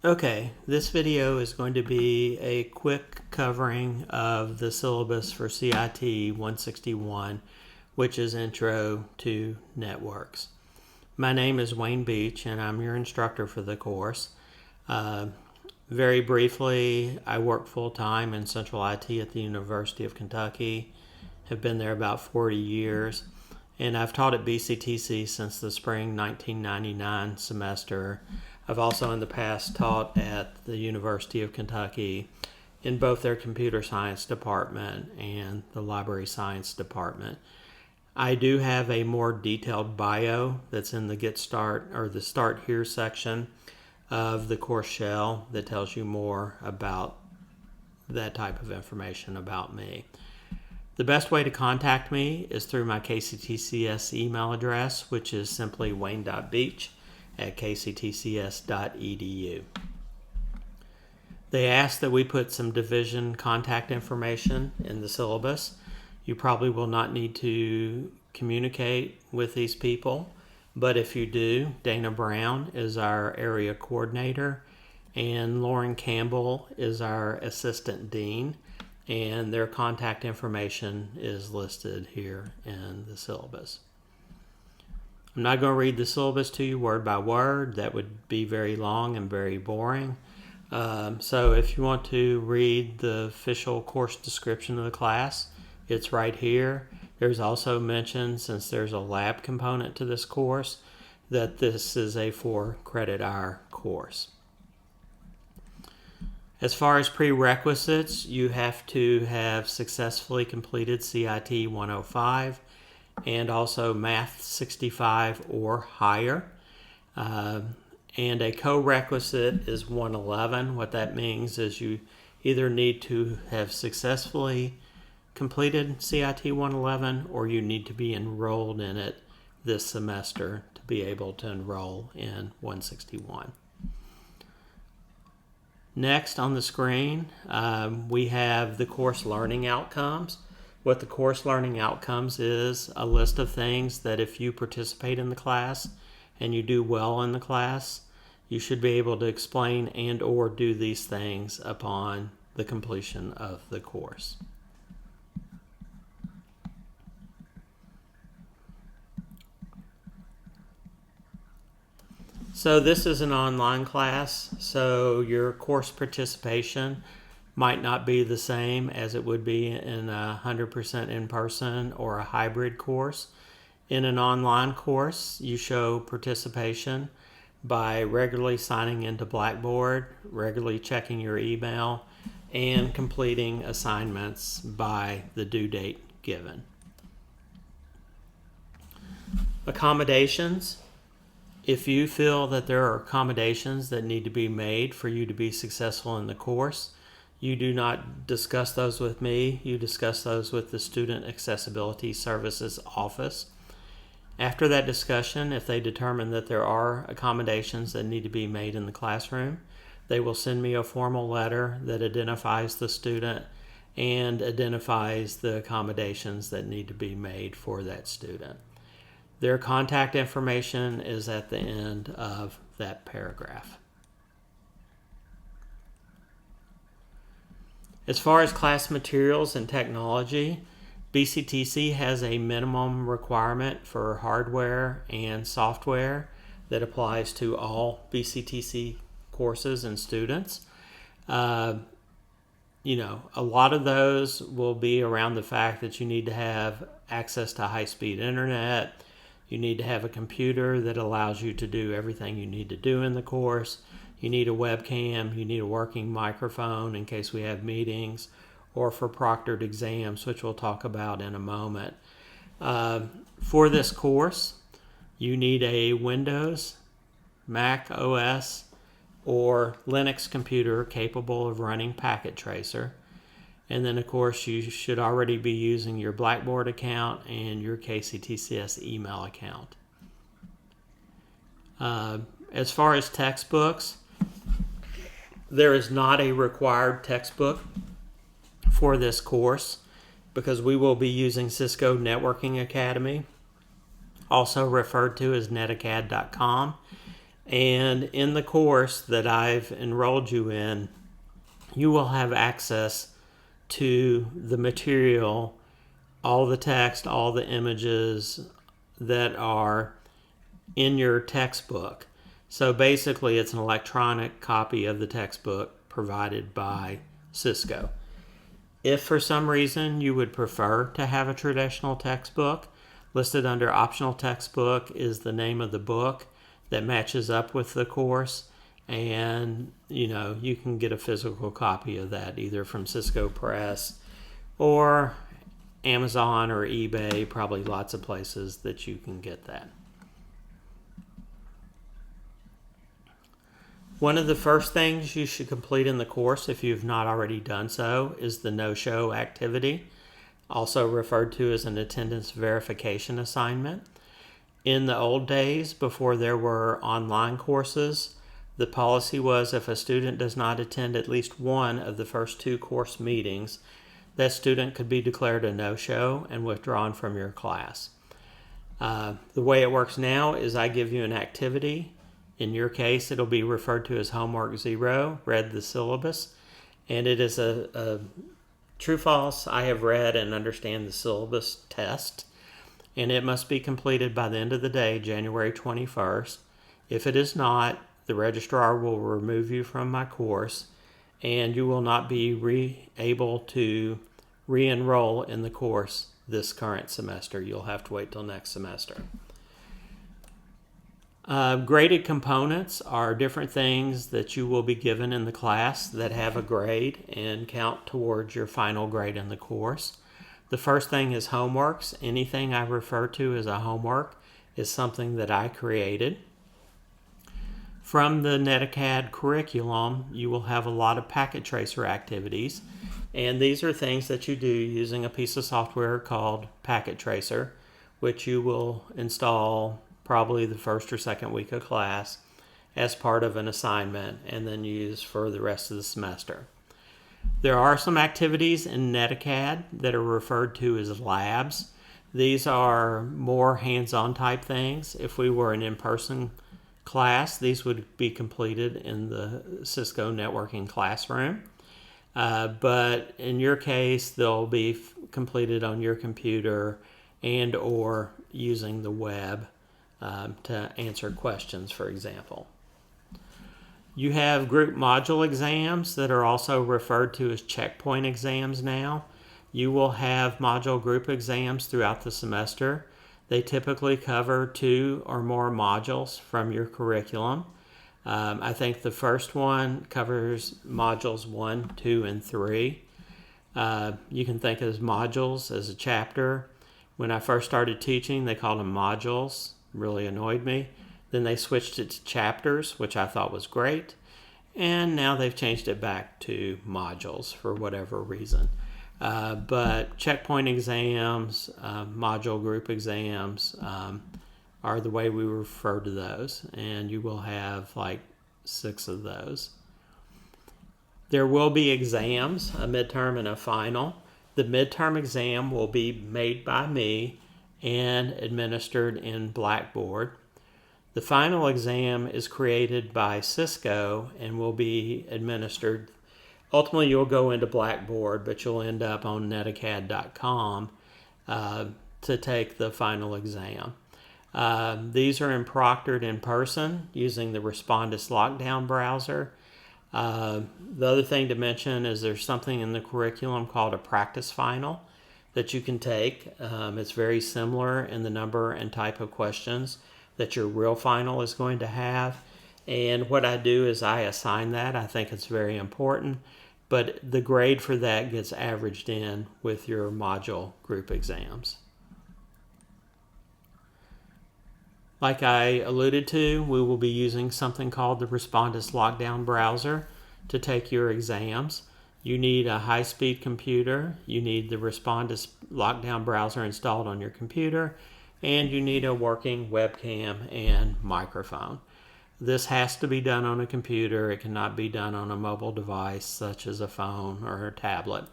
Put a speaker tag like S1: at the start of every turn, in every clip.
S1: Okay, this video is going to be a quick covering of the syllabus for CIT 161, which is Intro to Networks. My name is Wayne Beach, and I'm your instructor for the course. Very briefly, I work full-time in Central IT at the University of Kentucky, have been there about 40 years, and I've taught at BCTC since the spring 1999 semester. I've also in the past taught at the University of Kentucky in both their computer science department and the library science department. I do have a more detailed bio that's in the Get Start or the Start Here section of the course shell that tells you more about that type of information about me. The best way to contact me is through my KCTCS email address, which is simply wayne.beach@kctcs.edu. They ask that we put some division contact information in the syllabus. You probably will not need to communicate with these people, but if you do, Dana Brown is our area coordinator, and Lauren Campbell is our assistant dean, and their contact information is listed here in the syllabus. I'm not going to read the syllabus to you word by word. That would be very long and very boring. So if you want to read the official course description of the class, it's right here. There's also mentioned, since there's a lab component to this course, that this is a 4-credit-hour course. As far as prerequisites, you have to have successfully completed CIT 105 and also Math 65 or higher. And a co-requisite is 111. What that means is you either need to have successfully completed CIT 111 or you need to be enrolled in it this semester to be able to enroll in 161. Next on the screen, we have the course learning outcomes. What the course learning outcomes is a list of things that if you participate in the class and you do well in the class, you should be able to explain and or do these things upon the completion of the course. So this is an online class, so your course participation might not be the same as it would be in a 100% in-person or a hybrid course. In an online course, you show participation by regularly signing into Blackboard, regularly checking your email, and completing assignments by the due date given. Accommodations. If you feel that there are accommodations that need to be made for you to be successful in the course, you do not discuss those with me. You discuss those with the Student Accessibility Services Office. After that discussion, if they determine that there are accommodations that need to be made in the classroom, they will send me a formal letter that identifies the student and identifies the accommodations that need to be made for that student. Their contact information is at the end of that paragraph. As far as class materials and technology, BCTC has a minimum requirement for hardware and software that applies to all BCTC courses and students. A lot of those will be around the fact that you need to have access to high-speed internet. You need to have a computer that allows you to do everything you need to do in the course. You need a webcam. You need a working microphone in case we have meetings or for proctored exams, which we'll talk about in a moment. For this course, you need a Windows, Mac OS, or Linux computer capable of running Packet Tracer. And then, of course, you should already be using your Blackboard account and your KCTCS email account. As far as textbooks, there is not a required textbook for this course because we will be using Cisco Networking Academy, also referred to as netacad.com. And in the course that I've enrolled you in, you will have access to the material, all the text, all the images that are in your textbook. So basically, it's an electronic copy of the textbook provided by Cisco. If for some reason you would prefer to have a traditional textbook, listed under optional textbook is the name of the book that matches up with the course, and you can get a physical copy of that either from Cisco Press or Amazon or eBay, probably lots of places that you can get that. One of the first things you should complete in the course, if you've not already done so, is the no-show activity, also referred to as an attendance verification assignment. In the old days, before there were online courses, the policy was if a student does not attend at least one of the first 2 course meetings, that student could be declared a no-show and withdrawn from your class. The way it works now is I give you an activity. In your case, it'll be referred to as Homework 0, read the syllabus, and it is a true-false, I have read and understand the syllabus test, and it must be completed by the end of the day, January 21st. If it is not, the registrar will remove you from my course, and you will not be able to re-enroll in the course this current semester. You'll have to wait till next semester. Graded components are different things that you will be given in the class that have a grade and count towards your final grade in the course. The first thing is homeworks. Anything I refer to as a homework is something that I created. From the NetAcad curriculum, you will have a lot of packet tracer activities, and these are things that you do using a piece of software called Packet Tracer, which you will install probably the first or second week of class as part of an assignment and then use for the rest of the semester. There are some activities in NetAcad that are referred to as labs. These are more hands-on type things. If we were an in-person class, these would be completed in the Cisco networking classroom. But in your case, they'll be completed on your computer and or using the web to answer questions, for example. You have group module exams that are also referred to as checkpoint exams now. You will have module group exams throughout the semester. They typically cover 2 or more modules from your curriculum. I think the first one covers modules 1, 2, and 3. You can think of modules as a chapter. When I first started teaching, they called them modules. Really annoyed me. Then they switched it to chapters, which I thought was great. And now they've changed it back to modules for whatever reason. But checkpoint exams, module group exams are the way we refer to those. And you will have like 6 of those. There will be exams, a midterm and a final. The midterm exam will be made by me and administered in Blackboard. The final exam is created by Cisco and will be administered. Ultimately, you'll go into Blackboard, but you'll end up on netacad.com to take the final exam. These are proctored in person using the Respondus Lockdown browser. The other thing to mention is there's something in the curriculum called a practice final that you can take. It's very similar in the number and type of questions that your real final is going to have. And what I do is I assign that. I think it's very important. But the grade for that gets averaged in with your module group exams. Like I alluded to, we will be using something called the Respondus Lockdown browser to take your exams. You need a high-speed computer, you need the Respondus Lockdown browser installed on your computer, and you need a working webcam and microphone. This has to be done on a computer. It cannot be done on a mobile device such as a phone or a tablet.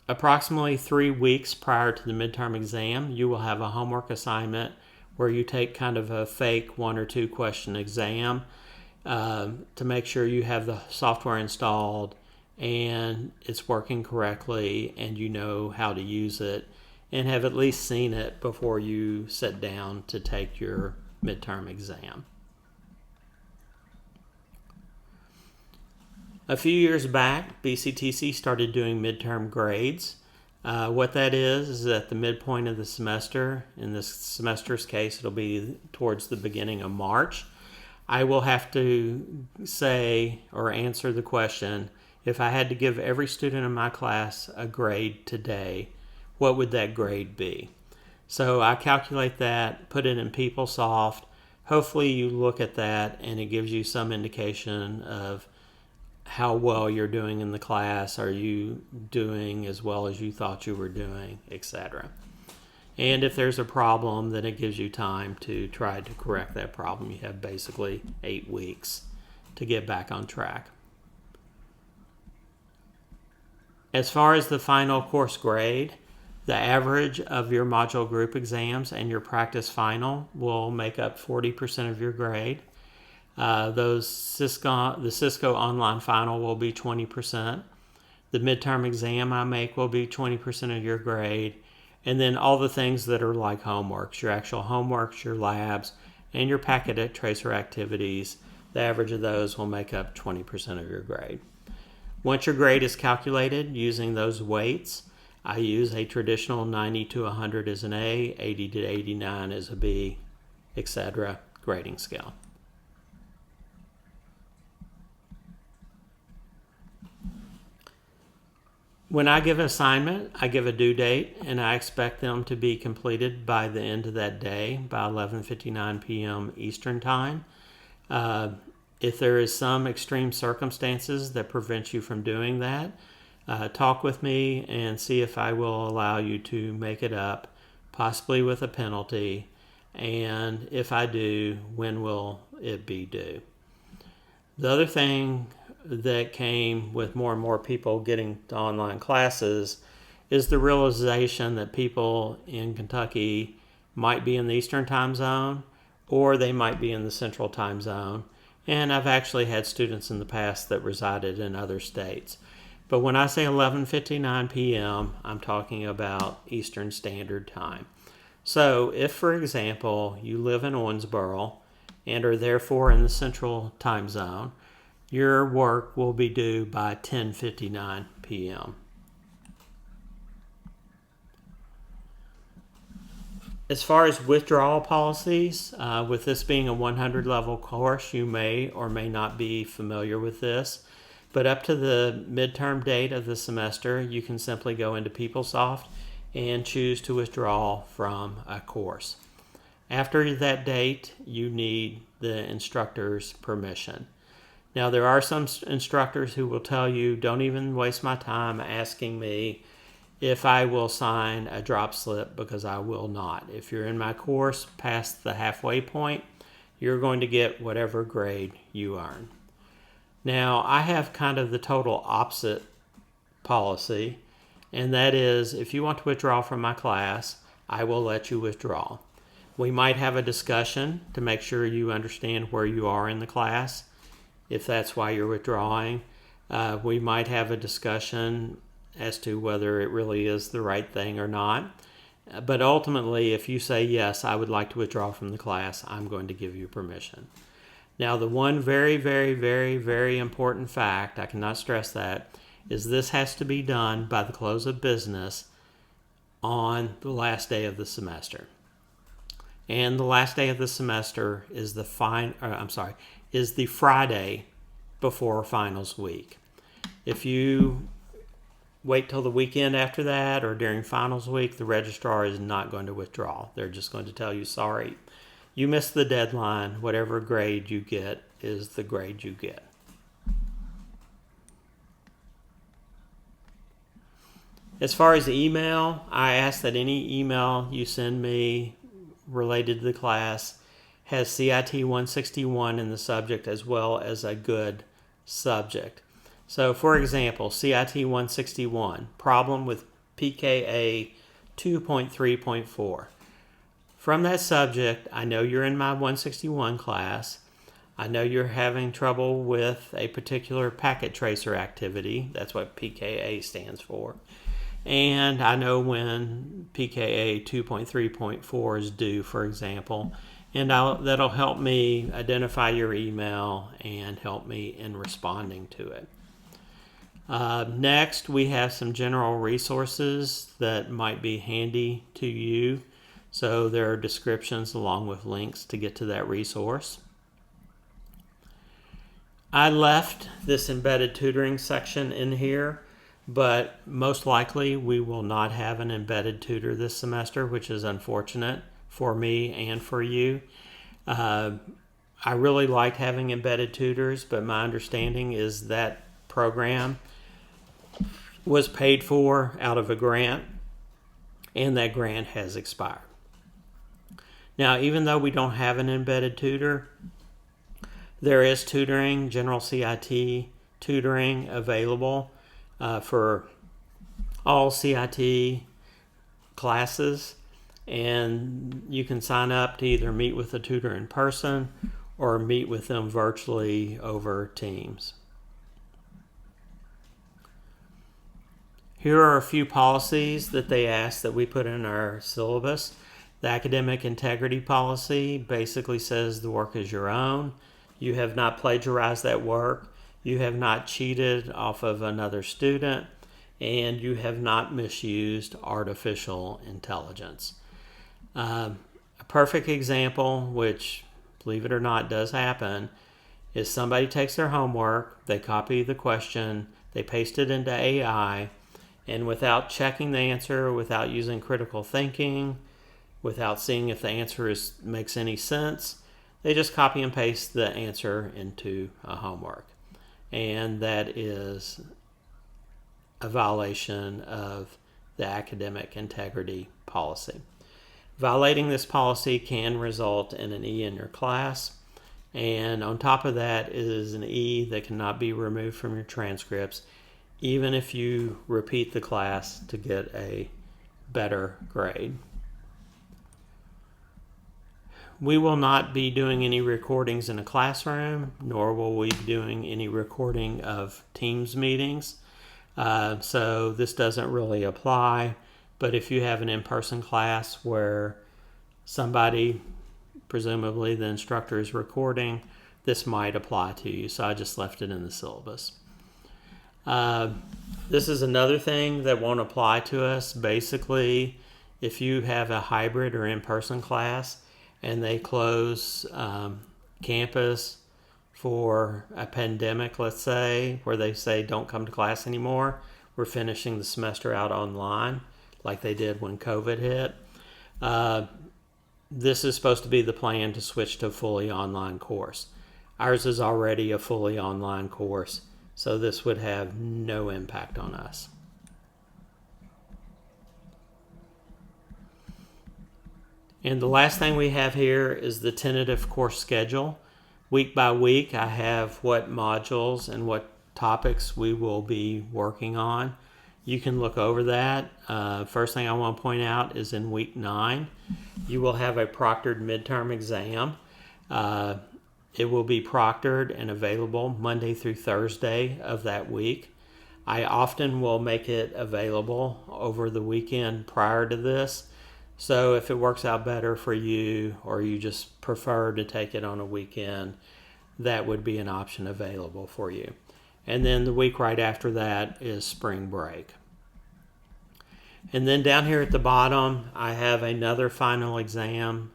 S1: Approximately 3 weeks prior to the midterm exam, you will have a homework assignment where you take kind of a fake 1 or 2 question exam to make sure you have the software installed and it's working correctly and you know how to use it and have at least seen it before you sit down to take your midterm exam. A few years back, BCTC started doing midterm grades. What that is at the midpoint of the semester. In this semester's case, it'll be towards the beginning of March. I will have to say or answer the question, if I had to give every student in my class a grade today, what would that grade be? So I calculate that, put it in PeopleSoft. Hopefully you look at that and it gives you some indication of how well you're doing in the class. Are you doing as well as you thought you were doing, etc. And if there's a problem, then it gives you time to try to correct that problem. You have basically 8 weeks to get back on track. As far as the final course grade, the average of your module group exams and your practice final will make up 40% of your grade. The Cisco online final will be 20%. The midterm exam I make will be 20% of your grade. And then all the things that are like homeworks, your actual homeworks, your labs, and your packet tracer activities, the average of those will make up 20% of your grade. Once your grade is calculated using those weights, I use a traditional 90 to 100 as an A, 80 to 89 as a B, etc. grading scale. When I give an assignment, I give a due date, and I expect them to be completed by the end of that day, by 11:59 p.m. Eastern Time. If there is some extreme circumstances that prevent you from doing that, talk with me and see if I will allow you to make it up, possibly with a penalty, and if I do, when will it be due? The other thing that came with more and more people getting to online classes is the realization that people in Kentucky might be in the Eastern Time Zone or they might be in the Central Time Zone. And I've actually had students in the past that resided in other states. But when I say 11:59 p.m., I'm talking about Eastern Standard Time. So if, for example, you live in Owensboro and are therefore in the Central Time Zone, your work will be due by 10:59 p.m. As far as withdrawal policies, with this being a 100 level course, you may or may not be familiar with this, but up to the midterm date of the semester, you can simply go into PeopleSoft and choose to withdraw from a course. After that date, you need the instructor's permission. Now, there are some instructors who will tell you, don't even waste my time asking me if I will sign a drop slip, because I will not. If you're in my course past the halfway point, you're going to get whatever grade you earn. Now, I have kind of the total opposite policy, and that is if you want to withdraw from my class, I will let you withdraw. We might have a discussion to make sure you understand where you are in the class. If that's why you're withdrawing, we might have a discussion as to whether it really is the right thing or not. But ultimately, if you say, yes, I would like to withdraw from the class, I'm going to give you permission. Now, the one very, very, very, very important fact, I cannot stress that, is this has to be done by the close of business on the last day of the semester. And the last day of the semester is the Friday before finals week. If you wait till the weekend after that or during finals week, the registrar is not going to withdraw. They're just going to tell you, sorry, you missed the deadline. Whatever grade you get is the grade you get. As far as email, I ask that any email you send me related to the class has CIT 161 in the subject as well as a good subject. So, for example, CIT 161, problem with PKA 2.3.4. From that subject, I know you're in my 161 class. I know you're having trouble with a particular packet tracer activity. That's what PKA stands for. And I know when PKA 2.3.4 is due, for example, and that'll help me identify your email and help me in responding to it. Next, we have some general resources that might be handy to you. So there are descriptions along with links to get to that resource. I left this embedded tutoring section in here, but most likely we will not have an embedded tutor this semester, which is unfortunate for me and for you. I really like having embedded tutors, but my understanding is that program was paid for out of a grant, and that grant has expired. Now, even though we don't have an embedded tutor, there is tutoring, general CIT tutoring available for all CIT classes, and you can sign up to either meet with a tutor in person or meet with them virtually over Teams. Here are a few policies that they ask that we put in our syllabus. The academic integrity policy basically says the work is your own. You have not plagiarized that work. You have not cheated off of another student, and you have not misused artificial intelligence. A perfect example, which, believe it or not, does happen, is somebody takes their homework, they copy the question, they paste it into AI, and without checking the answer, without using critical thinking, without seeing if the answer makes any sense, they just copy and paste the answer into a homework. And that is a violation of the academic integrity policy. Violating this policy can result in an E in your class, and on top of that is an E that cannot be removed from your transcripts, even if you repeat the class to get a better grade. We will not be doing any recordings in a classroom, nor will we be doing any recording of Teams meetings. So this doesn't really apply, but if you have an in-person class where somebody, presumably the instructor, is recording, this might apply to you. So I just left it in the syllabus. This is another thing that won't apply to us. Basically, if you have a hybrid or in-person class and they close campus for a pandemic, let's say, where they say don't come to class anymore, we're finishing the semester out online like they did when COVID hit. This is supposed to be the plan to switch to a fully online course. Ours is already a fully online course, so this would have no impact on us. And the last thing we have here is the tentative course schedule. Week by week, I have what modules and what topics we will be working on. You can look over that. First thing I want to point out is in week 9, you will have a proctored midterm exam. It will be proctored and available Monday through Thursday of that week. I often will make it available over the weekend prior to this. So if it works out better for you, or you just prefer to take it on a weekend, that would be an option available for you. And then the week right after that is spring break. And then down here at the bottom, I have another final exam,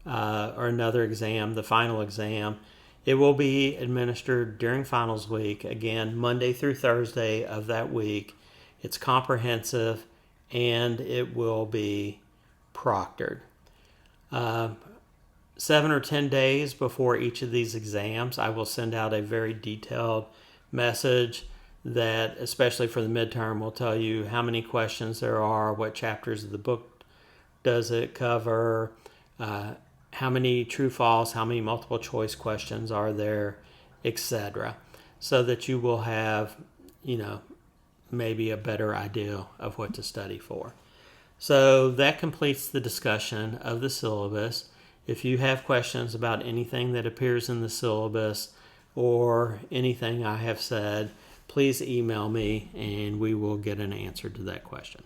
S1: the final exam. It will be administered during finals week, again, Monday through Thursday of that week. It's comprehensive, and it will be proctored. 7 or 10 days before each of these exams, I will send out a very detailed message that, especially for the midterm, will tell you how many questions there are, what chapters of the book does it cover, how many true false, how many multiple choice questions are there, etc. So that you will have, maybe a better idea of what to study for. So that completes the discussion of the syllabus. If you have questions about anything that appears in the syllabus or anything I have said, please email me and we will get an answer to that question.